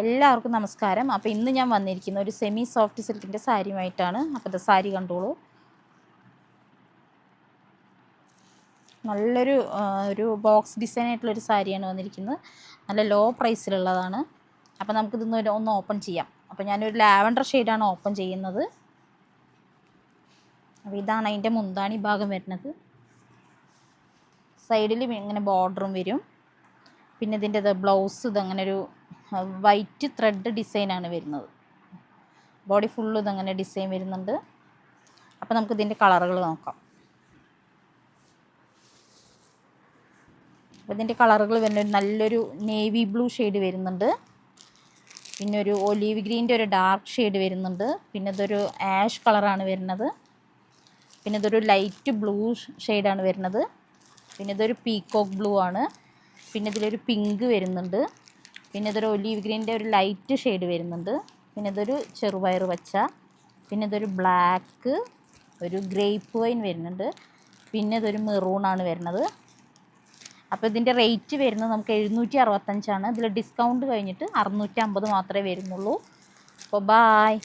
എല്ലാവർക്കും നമസ്കാരം. അപ്പോൾ ഇന്ന് ഞാൻ വന്നിരിക്കുന്ന ഒരു സെമി സോഫ്റ്റ് സിൽക്കിൻ്റെ സാരിയുമായിട്ടാണ്. അപ്പോൾ ഇത് സാരി കണ്ടോളൂ. നല്ലൊരു ഒരു ബോക്സ് ഡിസൈൻ ആയിട്ടുള്ളൊരു സാരിയാണ് വന്നിരിക്കുന്നത്. നല്ല ലോ പ്രൈസിലുള്ളതാണ്. അപ്പോൾ നമുക്കിതൊന്ന് ഒന്ന് ഓപ്പൺ ചെയ്യാം. അപ്പോൾ ഞാനൊരു ലാവൻഡർ ഷെയ്ഡാണ് ഓപ്പൺ ചെയ്യുന്നത്. അപ്പോൾ ഇതാണ് അതിൻ്റെ മുന്താണി ഭാഗം വരുന്നത്. സൈഡിൽ ഇങ്ങനെ ബോർഡറും വരും. പിന്നെ ഇതിൻ്റെ ബ്ലൗസ് ഇതങ്ങനെ ഒരു വൈറ്റ് ത്രെഡ് ഡിസൈനാണ് വരുന്നത്. ബോഡി ഫുള്ള് ഇതങ്ങനെ ഡിസൈൻ വരുന്നുണ്ട്. അപ്പോൾ നമുക്ക് ഇതിൻ്റെ കളറുകൾ നോക്കാം. അപ്പോൾ ഇതിൻ്റെ കളറുകൾ വരുന്നത് നല്ലൊരു നേവി ബ്ലൂ ഷെയ്ഡ് വരുന്നുണ്ട്. പിന്നെ ഒരു ഒലീവ് ഗ്രീൻ്റെ ഒരു ഡാർക്ക് ഷെയ്ഡ് വരുന്നുണ്ട്. പിന്നെ ഇതൊരു ആഷ് കളറാണ് വരുന്നത്. പിന്നെ ഇതൊരു ലൈറ്റ് ബ്ലൂ ഷെയ്ഡാണ് വരുന്നത്. പിന്നെ ഇതൊരു പീക്കോക്ക് ബ്ലൂ ആണ്. പിന്നെ ഇതിലൊരു പിങ്ക് വരുന്നുണ്ട്. പിന്നെ ഇതൊരു ഒലീവ് ഗ്രീൻ്റെ ഒരു ലൈറ്റ് ഷെയ്ഡ് വരുന്നുണ്ട്. പിന്നെ ഇതൊരു ചെറുപയർ പച്ച. പിന്നെ ഇതൊരു ബ്ലാക്ക്, ഒരു ഗ്രേപ്പ് വൈൻ വരുന്നുണ്ട്. പിന്നെ ഇതൊരു മെറൂണാണ് വരുന്നത്. അപ്പോൾ ഇതിൻ്റെ റേറ്റ് വരുന്നത് നമുക്ക് 765 ആണ്. ഇതിൽ ഡിസ്കൗണ്ട് കഴിഞ്ഞിട്ട് 650 മാത്രമേ വരുന്നുള്ളൂ. അപ്പോൾ ബായ്.